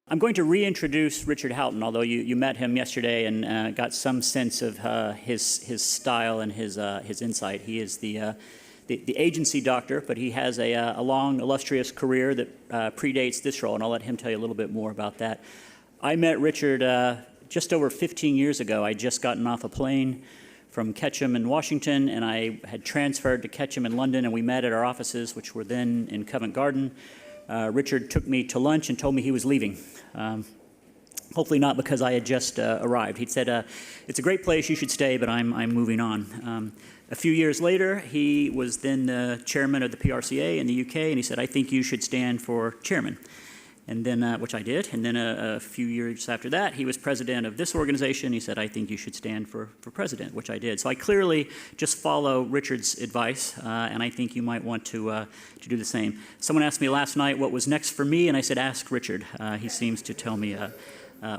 I'm going to reintroduce Richard Houghton, although you met him yesterday and got some sense of his style and his insight. He is the agency doctor, but he has a long, illustrious career that predates this role, and I'll let him tell you a little bit more about that. I met Richard just over 15 years ago. I'd just gotten off a plane from Ketchum in Washington, and I had transferred to Ketchum in London, and we met at our offices, which were then in Covent Garden. Richard took me to lunch and told me he was leaving. Hopefully not because I had just arrived. He'd said, it's a great place, you should stay, but I'm moving on. A few years later, he was then the chairman of the PRCA in the UK, and he said, I think you should stand for chairman. And then, which I did. And then a few years after that, he was president of this organization. He said, I think you should stand for president, which I did. So I clearly just follow Richard's advice, and I think you might want to do the same. Someone asked me last night what was next for me, and I said, ask Richard. He seems to tell me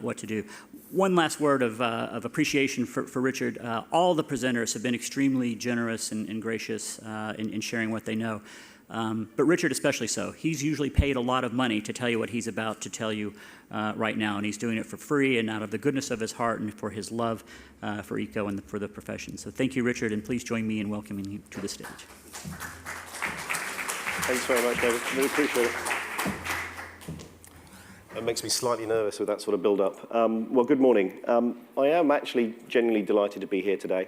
what to do. One last word of appreciation for Richard. All the presenters have been extremely generous and gracious in sharing what they know. But Richard especially so. He's usually paid a lot of money to tell you what he's about to tell you right now, and he's doing it for free and out of the goodness of his heart and for his love for ICCO and for the profession. So thank you, Richard, and please join me in welcoming you to the stage. Thanks very much, David. Really appreciate it. It makes me slightly nervous with that sort of build-up. Well, good morning. I am actually genuinely delighted to be here today.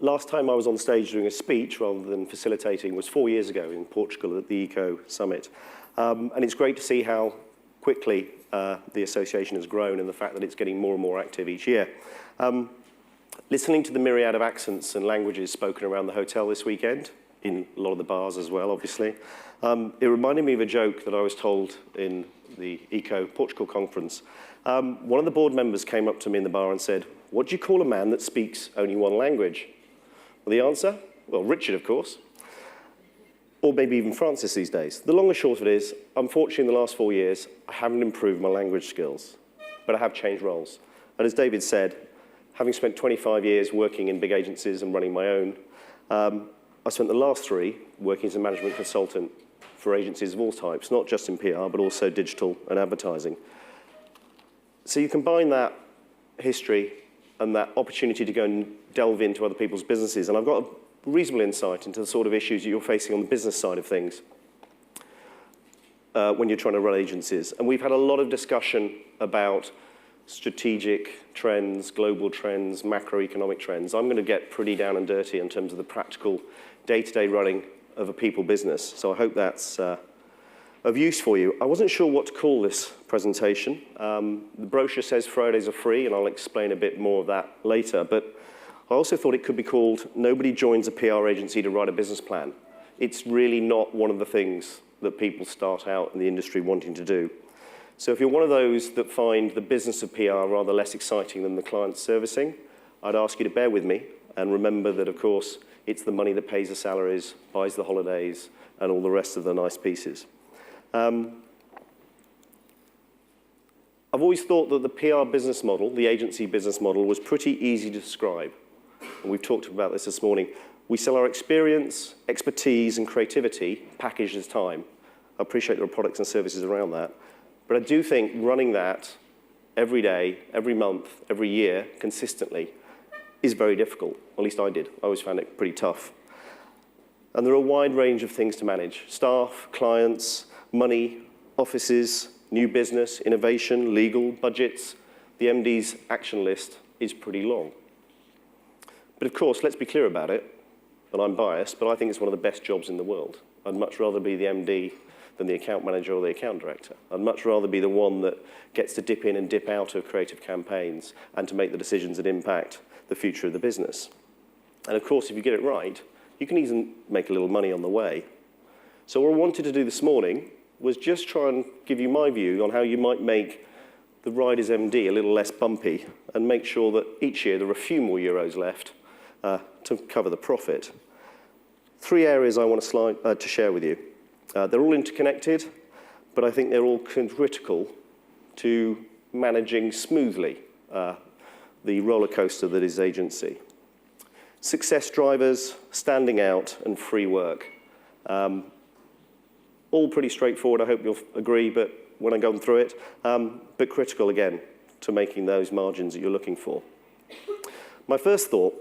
Last time I was on stage doing a speech rather than facilitating was 4 years ago in Portugal at the ICCO summit. And it's great to see how quickly the association has grown and the fact that it's getting more and more active each year. Listening to the myriad of accents and languages spoken around the hotel this weekend, in a lot of the bars as well, obviously, it reminded me of a joke that I was told in the ICCO Portugal conference. One of the board members came up to me in the bar and said, what do you call a man that speaks only one language? Well, the answer? Well, Richard, of course. Or maybe even Francis these days. The long and short of it is, unfortunately, in the last 4 years, I haven't improved my language skills, but I have changed roles. And as David said, having spent 25 years working in big agencies and running my own, I spent the last 3 working as a management consultant for agencies of all types, not just in PR, but also digital and advertising. So you combine that history and that opportunity to go and delve into other people's businesses. And I've got a reasonable insight into the sort of issues that you're facing on the business side of things when you're trying to run agencies. And we've had a lot of discussion about strategic trends, global trends, macroeconomic trends. I'm going to get pretty down and dirty in terms of the practical day-to-day running of a people business. So I hope that's of use for you. I wasn't sure what to call this presentation. The brochure says Fridays are free, and I'll explain a bit more of that later. But I also thought it could be called Nobody Joins a PR Agency to Write a Business Plan. It's really not one of the things that people start out in the industry wanting to do. So if you're one of those that find the business of PR rather less exciting than the client servicing, I'd ask you to bear with me and remember that, of course, it's the money that pays the salaries, buys the holidays, and all the rest of the nice pieces. I've always thought that the PR business model, the agency business model, was pretty easy to describe. And we've talked about this morning. We sell our experience, expertise, and creativity packaged as time. I appreciate there are products and services around that. But I do think running that every day, every month, every year, consistently, is very difficult. At least I did. I always found it pretty tough. And there are a wide range of things to manage. Staff, clients, money, offices, new business, innovation, legal, budgets. The MD's action list is pretty long. But of course, let's be clear about it, and I'm biased, but I think it's one of the best jobs in the world. I'd much rather be the MD than the account manager or the account director. I'd much rather be the one that gets to dip in and dip out of creative campaigns and to make the decisions that impact the future of the business. And of course, if you get it right, you can even make a little money on the way. So what I wanted to do this morning was just try and give you my view on how you might make the ride as MD a little less bumpy and make sure that each year there are a few more euros left to cover the profit. 3 areas I want to share with you. They're all interconnected, but I think they're all critical to managing smoothly the roller coaster that is agency. Success drivers, standing out, and free work. All pretty straightforward, I hope you'll agree, but when I go through it, but critical again to making those margins that you're looking for. My first thought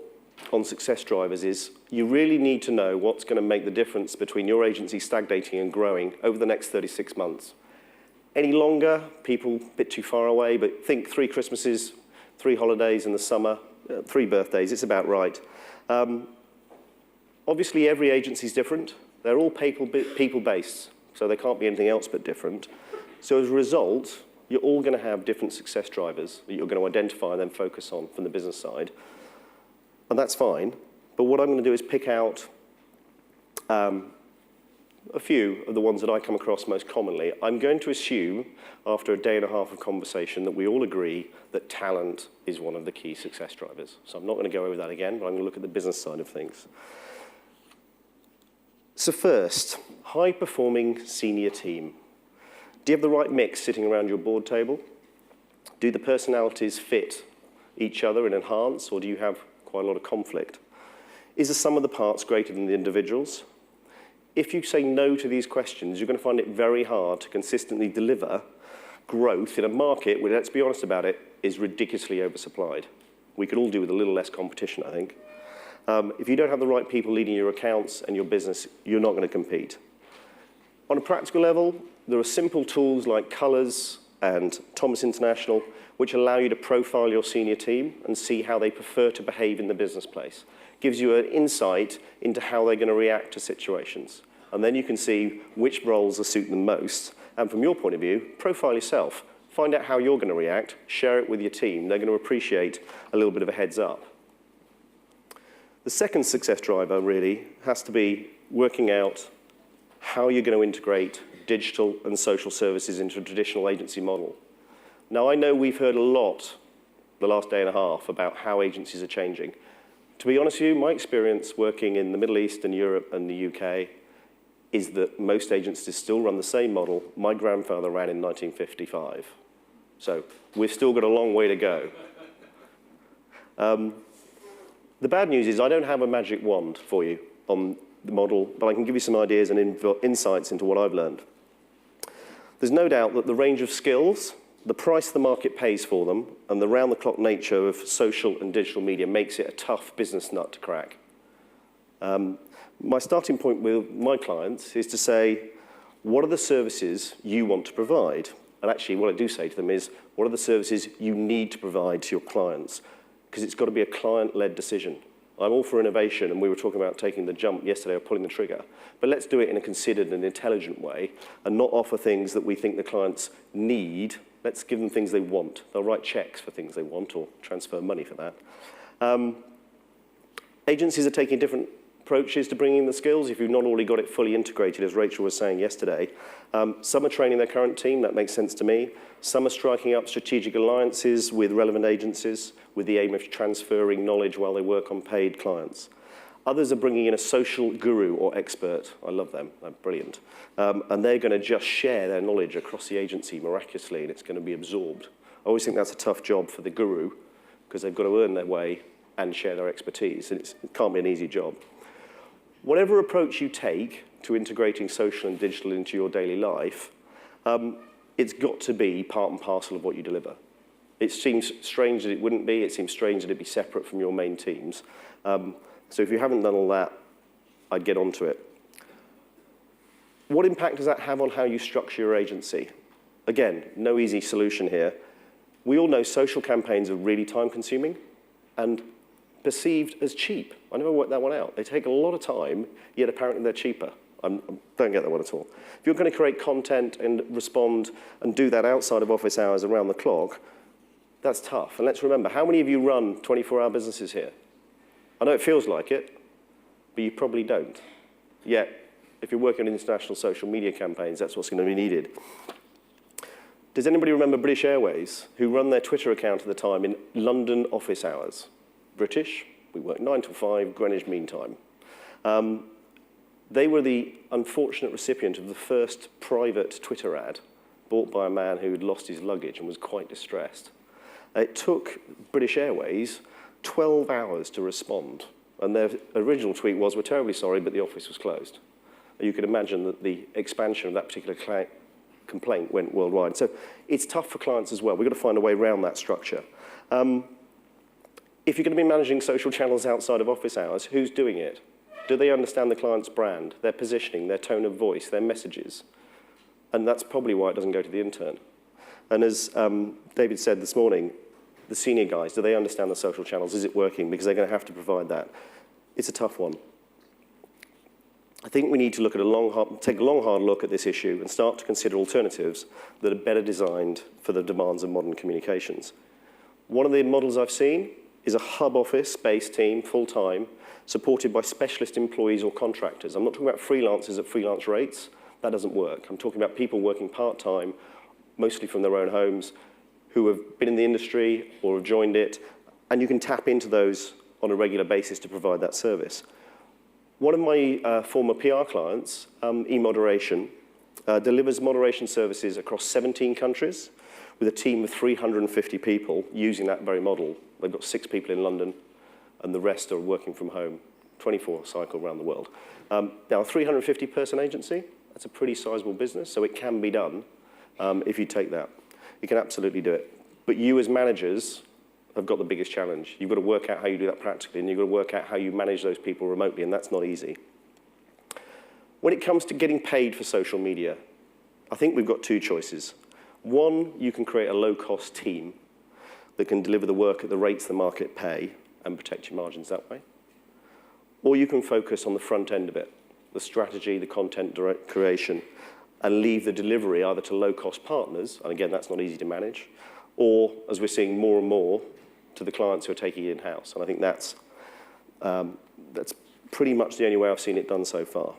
on success drivers is you really need to know what's going to make the difference between your agency stagnating and growing over the next 36 months. Any longer, people a bit too far away, but think 3 Christmases, 3 holidays in the summer, 3 birthdays, it's about right. Obviously, every agency is different. They're all people-based, so they can't be anything else but different. So as a result, you're all going to have different success drivers that you're going to identify and then focus on from the business side. And that's fine. But what I'm going to do is pick out a few of the ones that I come across most commonly. I'm going to assume, after a day and a half of conversation, that we all agree that talent is one of the key success drivers. So I'm not going to go over that again, but I'm going to look at the business side of things. So first, high-performing senior team. Do you have the right mix sitting around your board table? Do the personalities fit each other and enhance, or do you have quite a lot of conflict? Is the sum of the parts greater than the individuals? If you say no to these questions, you're going to find it very hard to consistently deliver growth in a market where, let's be honest about it, is ridiculously oversupplied. We could all do with a little less competition, I think. If you don't have the right people leading your accounts and your business, you're not going to compete. On a practical level, there are simple tools like Colours and Thomas International, which allow you to profile your senior team and see how they prefer to behave in the business place. Gives you an insight into how they're going to react to situations. And then you can see which roles will suit them most. And from your point of view, profile yourself. Find out how you're going to react, share it with your team. They're going to appreciate a little bit of a heads up. The second success driver really has to be working out how you're going to integrate digital and social services into a traditional agency model. Now, I know we've heard a lot the last day and a half about how agencies are changing. To be honest with you, my experience working in the Middle East and Europe and the UK is that most agencies still run the same model my grandfather ran in 1955. So we've still got a long way to go. The bad news is I don't have a magic wand for you on the model, but I can give you some ideas and insights into what I've learned. There's no doubt that the range of skills, the price the market pays for them, and the round-the-clock nature of social and digital media makes it a tough business nut to crack. My starting point with my clients is to say, what are the services you want to provide? And actually, what I do say to them is, what are the services you need to provide to your clients? Because it's got to be a client-led decision. I'm all for innovation, and we were talking about taking the jump yesterday or pulling the trigger. But let's do it in a considered and intelligent way and not offer things that we think the clients need. Let's give them things they want. They'll write checks for things they want or transfer money for that. Agencies are taking different approaches to bringing the skills if you've not already got it fully integrated, as Rachel was saying yesterday. Some are training their current team. That makes sense to me. Some are striking up strategic alliances with relevant agencies with the aim of transferring knowledge while they work on paid clients. Others are bringing in a social guru or expert. I love them. They're brilliant. And they're going to just share their knowledge across the agency miraculously, and it's going to be absorbed. I always think that's a tough job for the guru because they've got to earn their way and share their expertise. And it can't be an easy job. Whatever approach you take to integrating social and digital into your daily life, it's got to be part and parcel of what you deliver. It seems strange that it wouldn't be. It seems strange that it'd be separate from your main teams. So if you haven't done all that, I'd get onto it. What impact does that have on how you structure your agency? Again, no easy solution here. We all know social campaigns are really time-consuming and perceived as cheap. I never worked that one out. They take a lot of time, yet apparently they're cheaper. I don't get that one at all. If you're going to create content and respond and do that outside of office hours around the clock, that's tough. And let's remember, how many of you run 24-hour businesses here? I know it feels like it, but you probably don't. Yet, if you're working on international social media campaigns, that's what's going to be needed. Does anybody remember British Airways, who run their Twitter account at the time in London office hours? British, we work 9 till 5, Greenwich Mean Time. They were the unfortunate recipient of the first private Twitter ad bought by a man who had lost his luggage and was quite distressed. It took British Airways 12 hours to respond. And their original tweet was, "We're terribly sorry, but the office was closed." you can imagine that the expansion of that particular complaint went worldwide. So it's tough for clients as well. We've got to find a way around that structure. If you're going to be managing social channels outside of office hours, who's doing it? Do they understand the client's brand, their positioning, their tone of voice, their messages? And that's probably why it doesn't go to the intern. And as David said this morning, the senior guys, do they understand the social channels? Is it working? Because they're going to have to provide that. It's a tough one. I think we need to look at take a long, hard look at this issue and start to consider alternatives that are better designed for the demands of modern communications. One of the models I've seen is a hub office-based team, full-time, supported by specialist employees or contractors. I'm not talking about freelancers at freelance rates. That doesn't work. I'm talking about people working part-time, mostly from their own homes, who have been in the industry or have joined it, and you can tap into those on a regular basis to provide that service. One of my former PR clients, eModeration, delivers moderation services across 17 countries with a team of 350 people using that very model. They've got 6 people in London, and the rest are working from home, 24 cycle around the world. Now, a 350-person agency, that's a pretty sizable business, so it can be done if you take that. You can absolutely do it. But you as managers have got the biggest challenge. You've got to work out how you do that practically, and you've got to work out how you manage those people remotely, and that's not easy. When it comes to getting paid for social media, I think we've got 2 choices. One, you can create a low-cost team that can deliver the work at the rates the market pay and protect your margins that way. Or you can focus on the front end of it, the strategy, the content creation, and leave the delivery either to low-cost partners, and again, that's not easy to manage, or, as we're seeing more and more, to the clients who are taking it in-house. And I think that's pretty much the only way I've seen it done so far.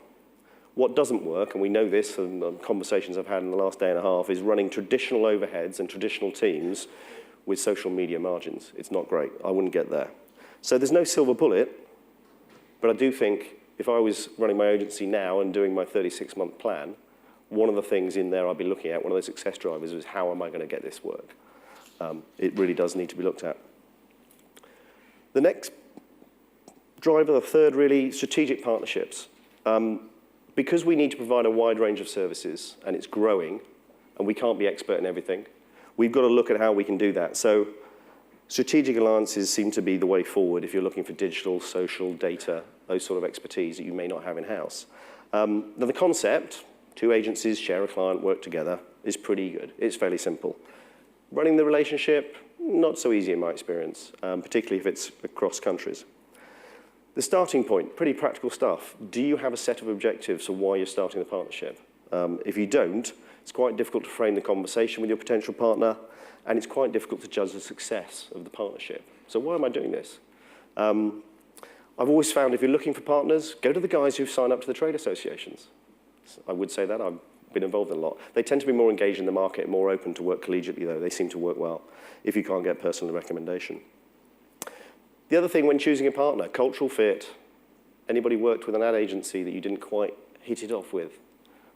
What doesn't work, and we know this from the conversations I've had in the last day and a half, is running traditional overheads and traditional teams with social media margins. It's not great. I wouldn't get there. So there's no silver bullet, but I do think if I was running my agency now and doing my 36-month plan, one of the things in there I'd be looking at, one of the success drivers, is how am I going to get this work? It really does need to be looked at. The next driver, the third really, strategic partnerships. Because we need to provide a wide range of services, and it's growing, and we can't be expert in everything, we've got to look at how we can do that. So strategic alliances seem to be the way forward if you're looking for digital, social, data, those sort of expertise that you may not have in-house. Now the concept, 2 agencies share a client, work together, is pretty good. It's fairly simple. Running the relationship, not so easy in my experience, particularly if it's across countries. The starting point, pretty practical stuff. Do you have a set of objectives for why you're starting the partnership? If you don't, it's quite difficult to frame the conversation with your potential partner, and it's quite difficult to judge the success of the partnership. So why am I doing this? I've always found if you're looking for partners, go to the guys who've signed up to the trade associations. I would say that. I've been involved in a lot. They tend to be more engaged in the market, more open to work collegiately, though. They seem to work well if you can't get personal recommendation. The other thing when choosing a partner, cultural fit. Anybody worked with an ad agency that you didn't quite hit it off with,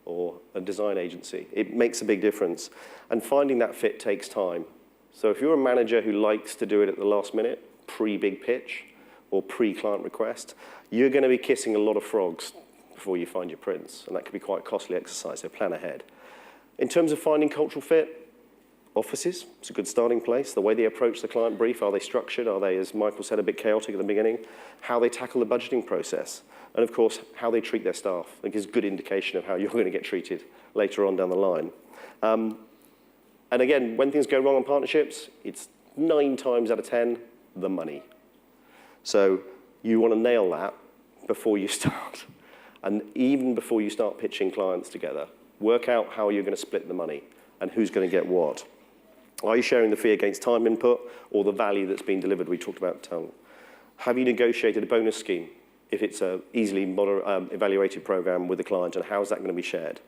or a design agency? It makes a big difference. And finding that fit takes time. So if you're a manager who likes to do it at the last minute, pre-big pitch or pre-client request, you're going to be kissing a lot of frogs before you find your prince, and that can be quite a costly exercise, so plan ahead. In terms of finding cultural fit, offices, it's a good starting place. The way they approach the client brief, are they structured? Are they, as Michael said, a bit chaotic at the beginning? How they tackle the budgeting process, and of course, how they treat their staff. I think is a good indication of how you're going to get treated later on down the line. And again, when things go wrong on partnerships, it's 9 times out of 10, the money. So you want to nail that before you start. And even before you start pitching clients together, work out how you're going to split the money and who's going to get what. Are you sharing the fee against time input or the value that's been delivered? We talked about talent. Have you negotiated a bonus scheme if it's an easily evaluated program with the client, and how is that going to be shared?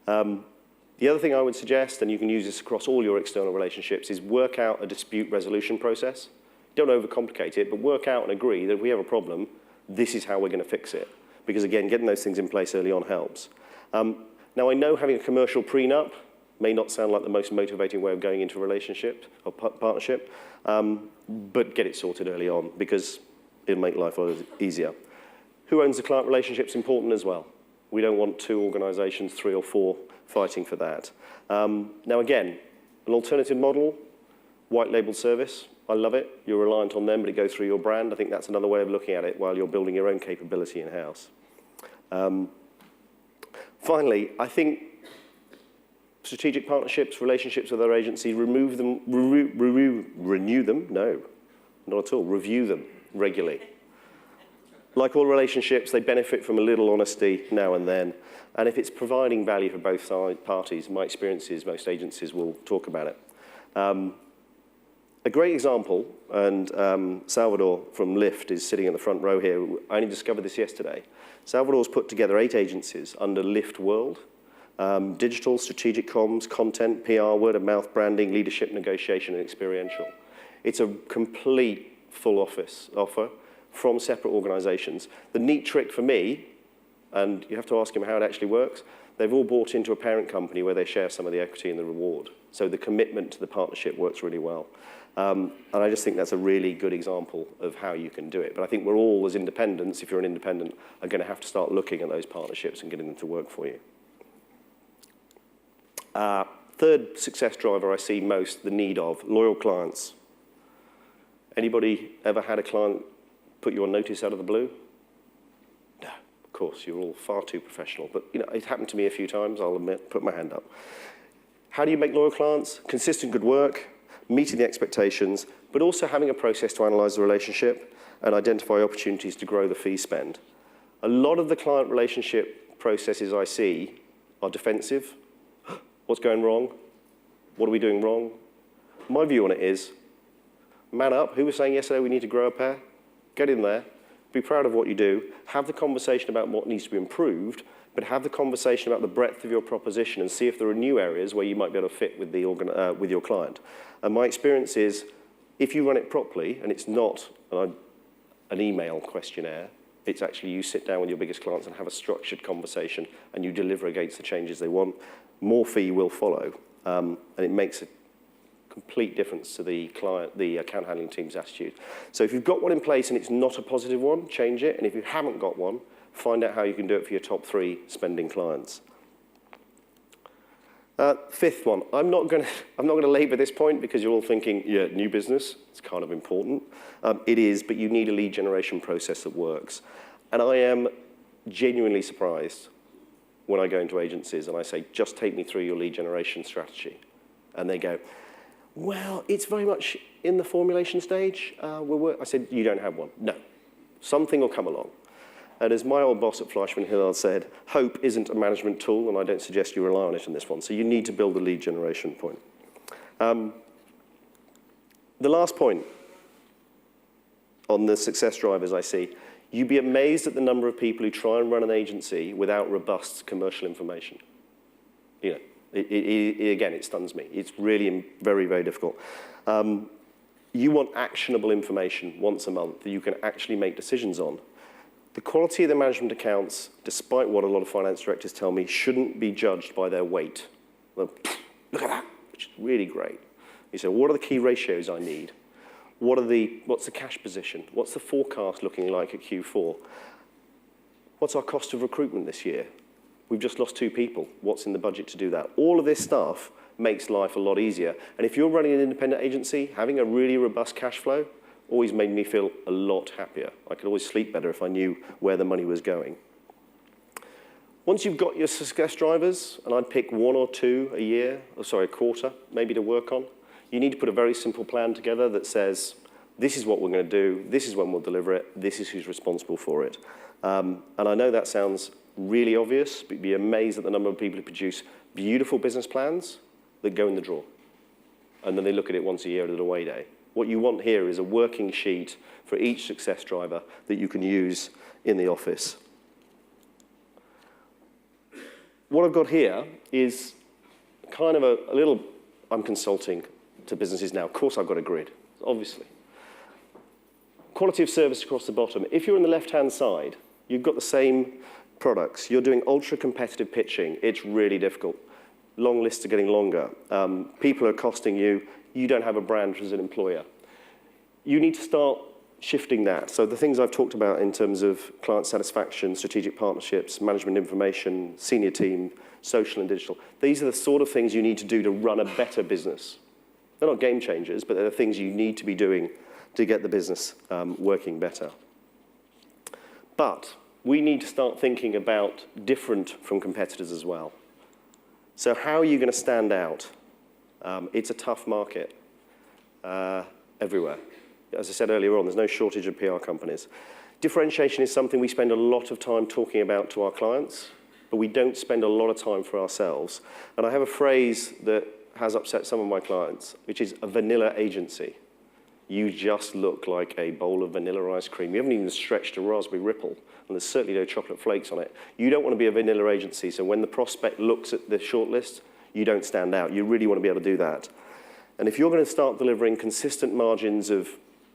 The other thing I would suggest, and you can use this across all your external relationships, is work out a dispute resolution process. Don't overcomplicate it, but work out and agree that if we have a problem, this is how we're going to fix it. Because again, getting those things in place early on helps. Now I know having a commercial prenup may not sound like the most motivating way of going into a relationship or partnership, but get it sorted early on because it'll make life a little easier. Who owns the client relationship is important as well. We don't want 2 organisations, 3 or 4, fighting for that. Now again, an alternative model, white label service, I love it. You're reliant on them, but it goes through your brand. I think that's another way of looking at it while you're building your own capability in-house. Finally, I think strategic partnerships, relationships with other agencies, renew them? No, not at all. Review them regularly. Like all relationships, they benefit from a little honesty now and then. And if it's providing value for both parties, my experience is most agencies will talk about it. A great example, and Salvador from Lyft is sitting in the front row here. I only discovered this yesterday. Salvador's put together 8 agencies under Lyft World. Digital, strategic comms, content, PR, word of mouth, branding, leadership, negotiation, and experiential. It's a complete full offer from separate organizations. The neat trick for me, and you have to ask him how it actually works, they've all bought into a parent company where they share some of the equity and the reward. So the commitment to the partnership works really well. And I just think that's a really good example of how you can do it. But I think we're all, as independents, if you're an independent, are going to have to start looking at those partnerships and getting them to work for you. Third success driver I see most, the need of, loyal clients. Anybody ever had a client put you on notice out of the blue? No, of course, you're all far too professional. But you know, it happened to me a few times, I'll admit, put my hand up. How do you make loyal clients? Consistent good work, meeting the expectations, but also having a process to analyze the relationship and identify opportunities to grow the fee spend. A lot of the client relationship processes I see are defensive. What's going wrong? What are we doing wrong? My view on it is, man up. Who was saying yesterday we need to grow a pair? Get in there. Be proud of what you do. Have the conversation about what needs to be improved, but have the conversation about the breadth of your proposition and see if there are new areas where you might be able to fit with, with your client. And my experience is, if you run it properly, and it's not an email questionnaire, it's actually you sit down with your biggest clients and have a structured conversation and you deliver against the changes they want, more fee will follow. And it makes a complete difference to the client, the account handling team's attitude. So if you've got one in place and it's not a positive one, change it. And if you haven't got one, find out how you can do it for your top 3 spending clients. Fifth one, I'm not going to labour this point because you're all thinking, yeah, new business, it's kind of important. It is, but you need a lead generation process that works. And I am genuinely surprised when I go into agencies and I say, just take me through your lead generation strategy. And they go, well, it's very much in the formulation stage. I said, you don't have one. No, something will come along. And as my old boss at Fleischmann Hillard said, hope isn't a management tool, and I don't suggest you rely on it in this one. So you need to build a lead generation point. The last point on the success drivers I see, you'd be amazed at the number of people who try and run an agency without robust commercial information. You know, again, it stuns me. It's really very, very difficult. You want actionable information once a month that you can actually make decisions on. The quality of the management accounts, despite what a lot of finance directors tell me, shouldn't be judged by their weight. Well, look at that, which is really great. You say, what are the key ratios I need? What's the cash position? What's the forecast looking like at Q4? What's our cost of recruitment this year? We've just lost 2 people. What's in the budget to do that? All of this stuff makes life a lot easier. And if you're running an independent agency, having a really robust cash flow always made me feel a lot happier. I could always sleep better if I knew where the money was going. Once you've got your success drivers, and I'd pick 1 or 2 a quarter, maybe to work on, you need to put a very simple plan together that says, this is what we're going to do, this is when we'll deliver it, this is who's responsible for it. And I know that sounds really obvious, but you'd be amazed at the number of people who produce beautiful business plans that go in the drawer. And then they look at it once a year at an away day. What you want here is a working sheet for each success driver that you can use in the office. What I've got here is kind of a little, I'm consulting to businesses now. Of course I've got a grid, obviously. Quality of service across the bottom. If you're on the left-hand side, you've got the same products. You're doing ultra-competitive pitching. It's really difficult. Long lists are getting longer. People are costing you. You don't have a brand as an employer. You need to start shifting that. So the things I've talked about in terms of client satisfaction, strategic partnerships, management information, senior team, social and digital, these are the sort of things you need to do to run a better business. They're not game changers, but they're the things you need to be doing to get the business working better. But we need to start thinking about different from competitors as well. So how are you going to stand out? It's a tough market everywhere. As I said earlier on, there's no shortage of PR companies. Differentiation is something we spend a lot of time talking about to our clients, but we don't spend a lot of time for ourselves. And I have a phrase that has upset some of my clients, which is a vanilla agency. You just look like a bowl of vanilla ice cream. You haven't even stretched a raspberry ripple, and there's certainly no chocolate flakes on it. You don't want to be a vanilla agency, so when the prospect looks at the shortlist, you don't stand out. You really want to be able to do that. And if you're going to start delivering consistent margins of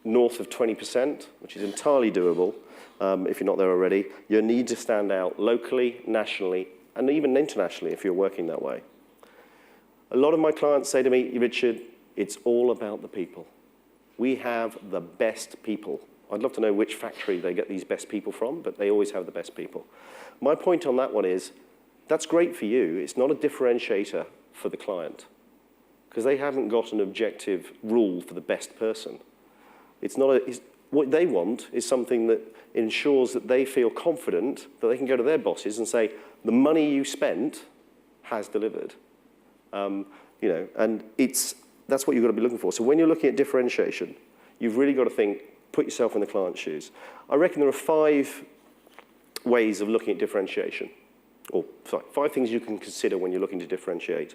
north of 20%, which is entirely doable if you're not there already, you need to stand out locally, nationally, and even internationally if you're working that way. A lot of my clients say to me, Richard, it's all about the people. We have the best people. I'd love to know which factory they get these best people from, but they always have the best people. My point on that one is, that's great for you. It's not a differentiator for the client, because they haven't got an objective rule for the best person. What they want is something that ensures that they feel confident that they can go to their bosses and say, the money you spent has delivered. And that's what you've got to be looking for. So when you're looking at differentiation, you've really got to think, put yourself in the client's shoes. I reckon there are 5 ways of looking at differentiation. 5 things you can consider when you're looking to differentiate.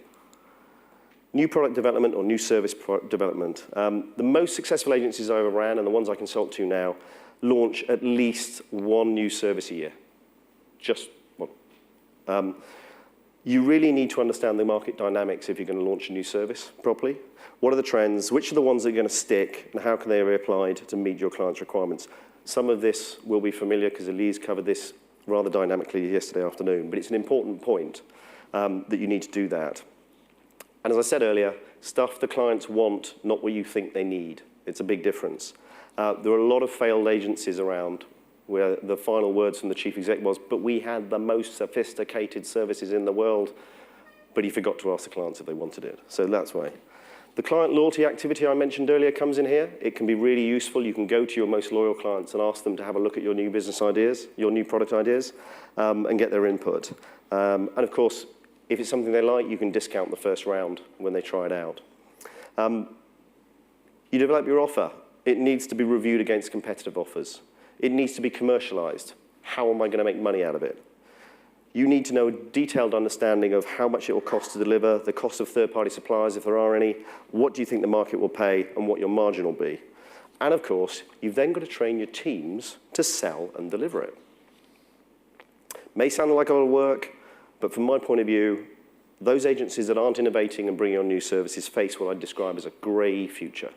New product development or new service product development. The most successful agencies I ever ran, and the ones I consult to now, launch at least 1 new service a year. Just 1. You really need to understand the market dynamics if you're going to launch a new service properly. What are the trends? Which are the ones that are going to stick? And how can they be applied to meet your client's requirements? Some of this will be familiar because Elise covered this rather dynamically yesterday afternoon, but it's an important point that you need to do that. And as I said earlier, stuff the clients want, not what you think they need. It's a big difference. There are a lot of failed agencies around where the final words from the chief exec was, but we had the most sophisticated services in the world, but he forgot to ask the clients if they wanted it. So that's why. The client loyalty activity I mentioned earlier comes in here. It can be really useful. You can go to your most loyal clients and ask them to have a look at your new business ideas, your new product ideas, and get their input. And of course, if it's something they like, you can discount the first round when they try it out. You develop your offer. It needs to be reviewed against competitive offers. It needs to be commercialized. How am I going to make money out of it? You need to know a detailed understanding of how much it will cost to deliver, the cost of third-party suppliers, if there are any, what do you think the market will pay, and what your margin will be. And of course, you've then got to train your teams to sell and deliver it. May sound like a lot of work, but from my point of view, those agencies that aren't innovating and bringing on new services face what I describe as a grey future.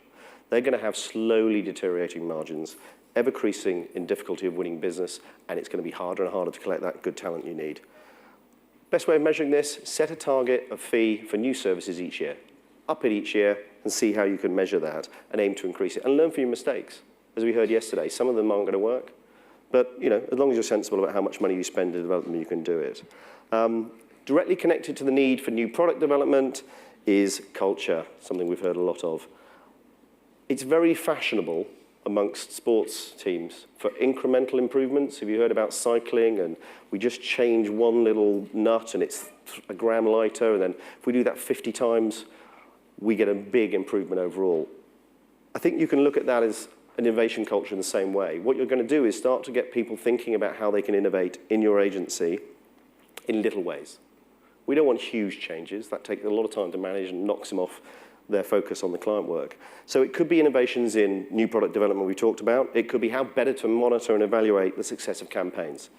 They're going to have slowly deteriorating margins, ever-increasing in difficulty of winning business, and it's going to be harder and harder to collect that good talent you need. Best way of measuring this, set a target of fee for new services each year. Up it each year and see how you can measure that and aim to increase it. And learn from your mistakes. As we heard yesterday, some of them aren't going to work, but as long as you're sensible about how much money you spend to develop them, you can do it. Directly connected to the need for new product development is culture, something we've heard a lot of. It's very fashionable amongst sports teams for incremental improvements. Have you heard about cycling? And we just change one little nut and it's a gram lighter. And then if we do that 50 times, we get a big improvement overall. I think you can look at that as an innovation culture in the same way. What you're going to do is start to get people thinking about how they can innovate in your agency in little ways. We don't want huge changes. That takes a lot of time to manage and knocks them off their focus on the client work. So it could be innovations in new product development we talked about. It could be how better to monitor and evaluate the success of campaigns.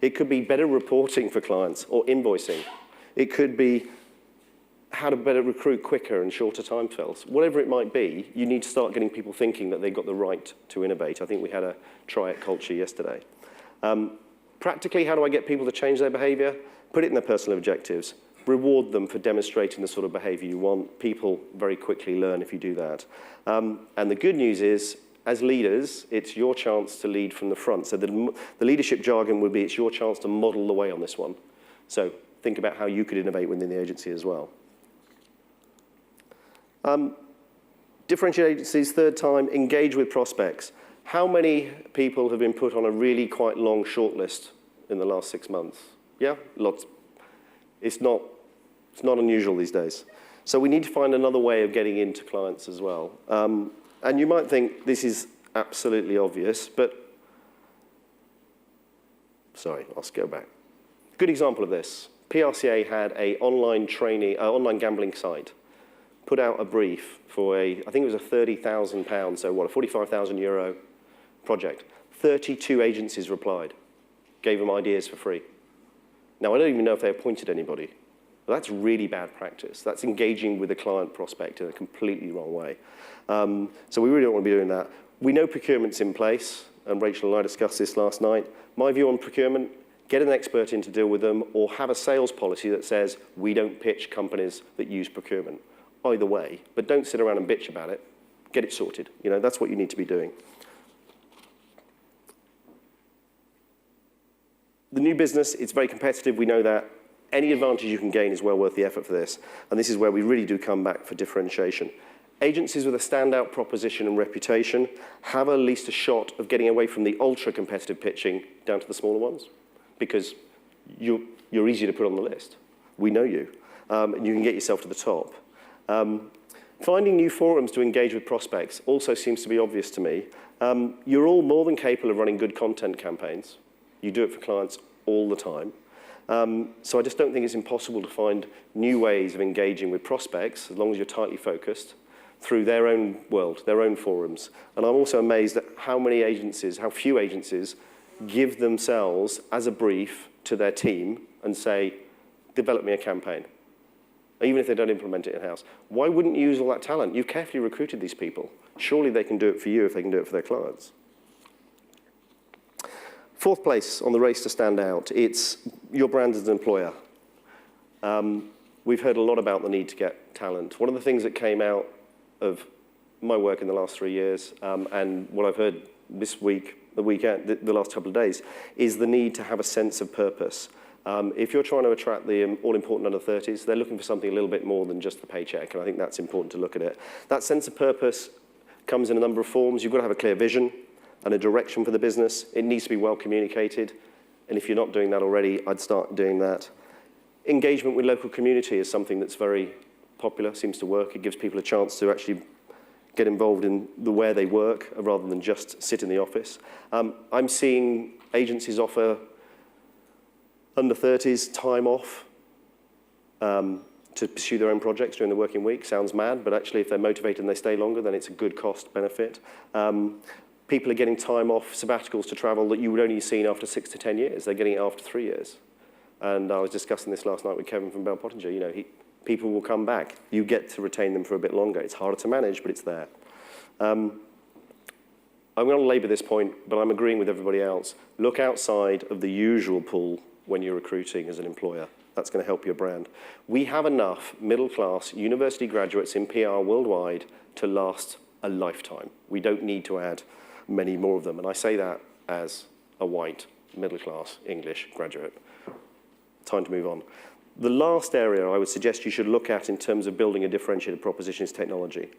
It could be better reporting for clients or invoicing. It could be how to better recruit quicker and shorter time spells. Whatever it might be, you need to start getting people thinking that they've got the right to innovate. I think we had a try it culture yesterday. Practically, how do I get people to change their behavior? Put it in their personal objectives. Reward them for demonstrating the sort of behavior you want. People very quickly learn if you do that. And the good news is as leaders, it's your chance to lead from the front. So the leadership jargon would be it's your chance to model the way on this one. So think about how you could innovate within the agency as well. Differentiate agencies, third time, engage with prospects. How many people have been put on a really quite long shortlist in the last 6 months? Yeah, lots. It's not unusual these days. So we need to find another way of getting into clients as well. And you might think this is absolutely obvious, but sorry, I'll go back. Good example of this. PRCA had an online gambling site, put out a brief for I think it was a £30,000, so what, a €45,000 project. 32 agencies replied, gave them ideas for free. Now, I don't even know if they appointed anybody. But that's really bad practice. That's engaging with a client prospect in a completely wrong way. So we really don't want to be doing that. We know procurement's in place, and Rachel and I discussed this last night. My view on procurement, get an expert in to deal with them, or have a sales policy that says we don't pitch companies that use procurement. Either way, but don't sit around and bitch about it. Get it sorted. You know, that's what you need to be doing. The new business, it's very competitive, we know that. Any advantage you can gain is well worth the effort for this. And this is where we really do come back for differentiation. Agencies with a standout proposition and reputation have at least a shot of getting away from the ultra-competitive pitching down to the smaller ones, because you're easy to put on the list. We know you. And you can get yourself to the top. Finding new forums to engage with prospects also seems to be obvious to me. You're all more than capable of running good content campaigns. You do it for clients all the time. So I just don't think it's impossible to find new ways of engaging with prospects, as long as you're tightly focused, through their own world, their own forums. And I'm also amazed at how few agencies give themselves as a brief to their team and say, develop me a campaign, even if they don't implement it in-house. Why wouldn't you use all that talent? You've carefully recruited these people. Surely they can do it for you if they can do it for their clients. Fourth place on the race to stand out, it's your brand as an employer. We've heard a lot about the need to get talent. One of the things that came out of my work in the last 3 years, and what I've heard this week, the last couple of days, is the need to have a sense of purpose. If you're trying to attract the all-important under 30s, they're looking for something a little bit more than just the paycheck, and I think that's important to look at it. That sense of purpose comes in a number of forms. You've got to have a clear vision and a direction for the business. It needs to be well communicated, and if you're not doing that already, I'd start doing that. Engagement with local community is something that's very popular, seems to work. It gives people a chance to actually get involved in where they work rather than just sit in the office. I'm seeing agencies offer under 30s time off to pursue their own projects during the working week. Sounds mad, but actually if they're motivated and they stay longer, then it's a good cost benefit. People are getting time off, sabbaticals to travel that you would only have seen after 6 to 10 years. They're getting it after 3 years. And I was discussing this last night with Kevin from Bell Pottinger. You know, people will come back. You get to retain them for a bit longer. It's harder to manage, but it's there. I'm going to labour this point, but I'm agreeing with everybody else. Look outside of the usual pool when you're recruiting as an employer. That's going to help your brand. We have enough middle-class university graduates in PR worldwide to last a lifetime. We don't need to add many more of them. And I say that as a white, middle-class English graduate. Time to move on. The last area I would suggest you should look at in terms of building a differentiated proposition is technology.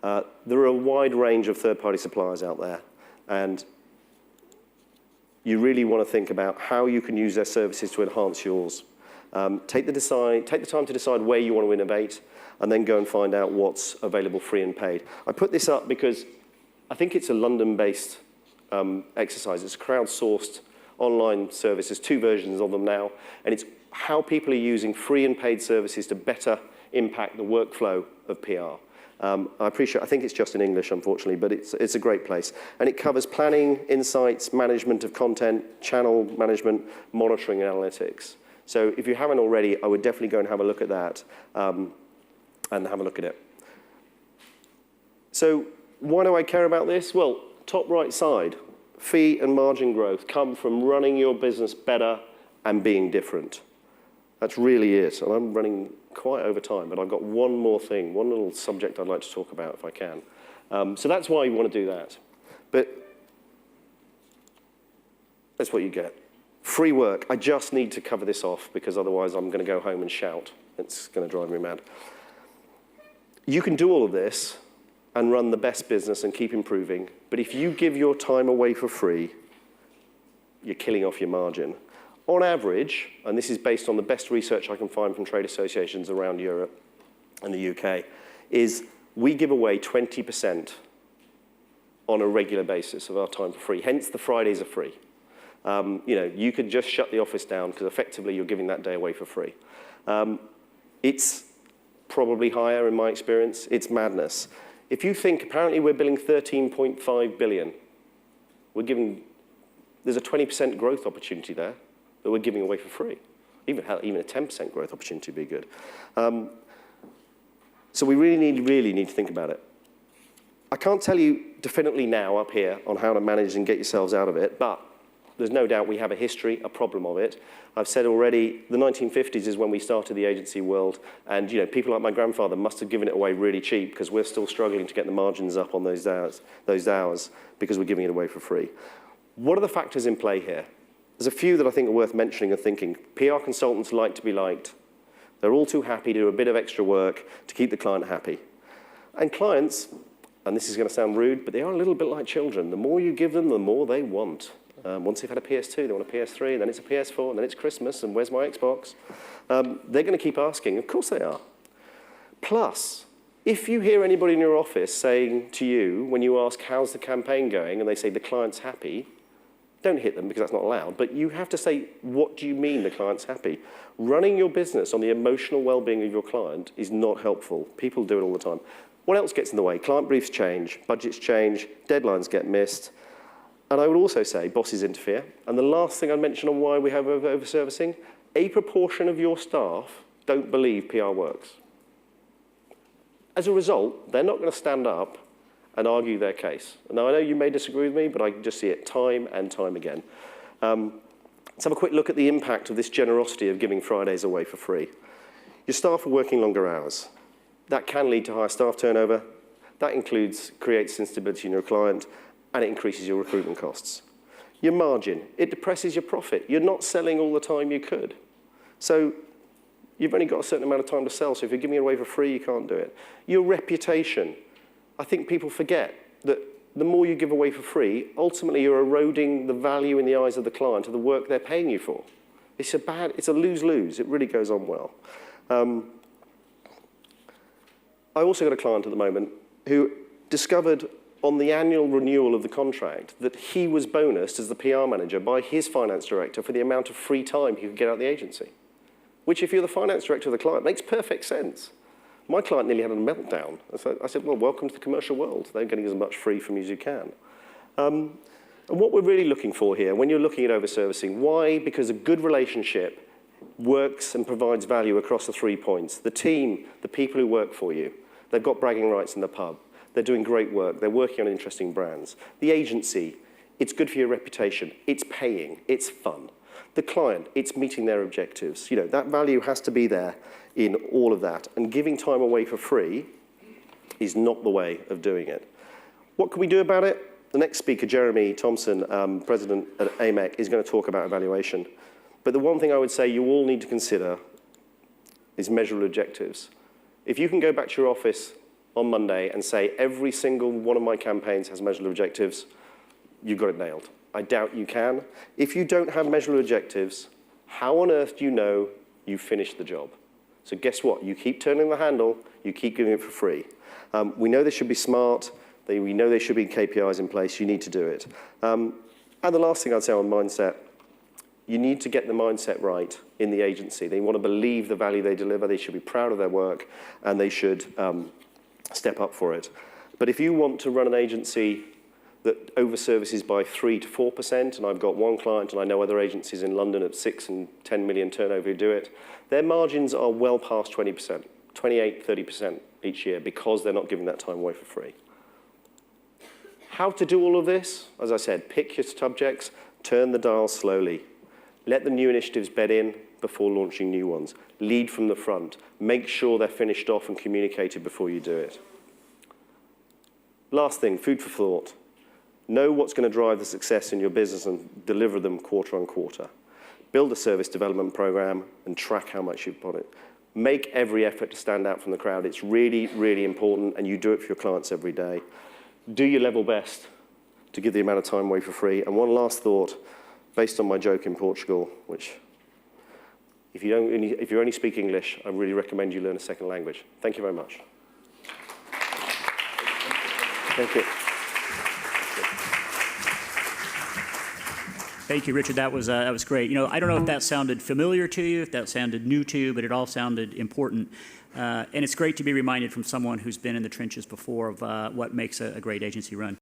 There are a wide range of third-party suppliers out there, and you really want to think about how you can use their services to enhance yours. Take the time to decide where you want to innovate, and then go and find out what's available free and paid. I put this up because I think it's a London-based exercise. It's a crowdsourced online service. There's 2 versions of them now, and it's how people are using free and paid services to better impact the workflow of PR. I think it's just in English, unfortunately, but it's a great place. And it covers planning, insights, management of content, channel management, monitoring, and analytics. So if you haven't already, I would definitely go and have a look at that and have a look at it. So why do I care about this? Well, top right side, fee and margin growth come from running your business better and being different. That's really it. And I'm running quite over time, but I've got one more thing, one little subject I'd like to talk about if I can. So that's why you want to do that. But that's what you get. Free work. I just need to cover this off because otherwise I'm going to go home and shout. It's going to drive me mad. You can do all of this and run the best business and keep improving, but if you give your time away for free, you're killing off your margin. On average, and this is based on the best research I can find from trade associations around Europe and the UK, is we give away 20% on a regular basis of our time for free. Hence, the Fridays are free. You could just shut the office down because effectively you're giving that day away for free. It's probably higher in my experience. It's madness. If you think, apparently we're billing 13.5 billion. There's a 20% growth opportunity there that we're giving away for free. Even a 10% growth opportunity would be good. So we really need to think about it. I can't tell you definitely now up here on how to manage and get yourselves out of it, but there's no doubt we have a history, a problem of it. I've said already, the 1950s is when we started the agency world, and people like my grandfather must have given it away really cheap because we're still struggling to get the margins up on those hours because we're giving it away for free. What are the factors in play here? There's a few that I think are worth mentioning and thinking. PR consultants like to be liked. They're all too happy to do a bit of extra work to keep the client happy. And clients, and this is going to sound rude, but they are a little bit like children. The more you give them, the more they want. Once they've had a PS2, they want a PS3, then it's a PS4, and then it's Christmas, and where's my Xbox? They're going to keep asking. Of course they are. Plus, if you hear anybody in your office saying to you, when you ask, how's the campaign going, and they say the client's happy, don't hit them because that's not allowed, but you have to say, what do you mean the client's happy? Running your business on the emotional well-being of your client is not helpful. People do it all the time. What else gets in the way? Client briefs change, budgets change, deadlines get missed. And I would also say bosses interfere. And the last thing I'd mention on why we have over-servicing, a proportion of your staff don't believe PR works. As a result, they're not going to stand up and argue their case. Now, I know you may disagree with me, but I just see it time and time again. Let's have a quick look at the impact of this generosity of giving Fridays away for free. Your staff are working longer hours. That can lead to higher staff turnover. That creates instability in your client, and it increases your recruitment costs. Your margin, it depresses your profit. You're not selling all the time you could. So you've only got a certain amount of time to sell, so if you're giving it away for free, you can't do it. Your reputation, I think people forget that the more you give away for free, ultimately you're eroding the value in the eyes of the client of the work they're paying you for. It's a lose-lose. It really goes on well. I also got a client at the moment who discovered on the annual renewal of the contract that he was bonused as the PR manager by his finance director for the amount of free time he could get out of the agency, which if you're the finance director of the client, makes perfect sense. My client nearly had a meltdown. I said, well, welcome to the commercial world. They're getting as much free from you as you can. And what we're really looking for here, when you're looking at over-servicing, why? Because a good relationship works and provides value across the 3 points. The team, the people who work for you, they've got bragging rights in the pub. They're doing great work. They're working on interesting brands. The agency, it's good for your reputation. It's paying. It's fun. The client, it's meeting their objectives. That value has to be there in all of that. And giving time away for free is not the way of doing it. What can we do about it? The next speaker, Jeremy Thompson, president at AMEC, is going to talk about evaluation. But the one thing I would say you all need to consider is measurable objectives. If you can go back to your office on Monday and say, every single one of my campaigns has measurable objectives, you've got it nailed. I doubt you can. If you don't have measurable objectives, how on earth do you know you've finished the job? So guess what? You keep turning the handle, you keep giving it for free. We know they should be smart, we know there should be KPIs in place, you need to do it. And the last thing I'd say on mindset, you need to get the mindset right in the agency. They want to believe the value they deliver, they should be proud of their work, and they should step up for it. But if you want to run an agency that over-services by 3 to 4%, and I've got one client, and I know other agencies in London at 6 and 10 million turnover who do it, their margins are well past 20%, 28, 30% each year, because they're not giving that time away for free. How to do all of this? As I said, pick your subjects, turn the dial slowly. Let the new initiatives bed in before launching new ones. Lead from the front. Make sure they're finished off and communicated before you do it. Last thing, food for thought. Know what's going to drive the success in your business and deliver them quarter on quarter. Build a service development program and track how much you've put it. Make every effort to stand out from the crowd. It's really, really important, and you do it for your clients every day. Do your level best to give the amount of time away for free. And one last thought, based on my joke in Portugal, which if you only speak English, I really recommend you learn a second language. Thank you very much. Thank you. Thank you, Richard. That was great. You know, I don't know if that sounded familiar to you, if that sounded new to you, but it all sounded important. And it's great to be reminded from someone who's been in the trenches before of what makes a great agency run.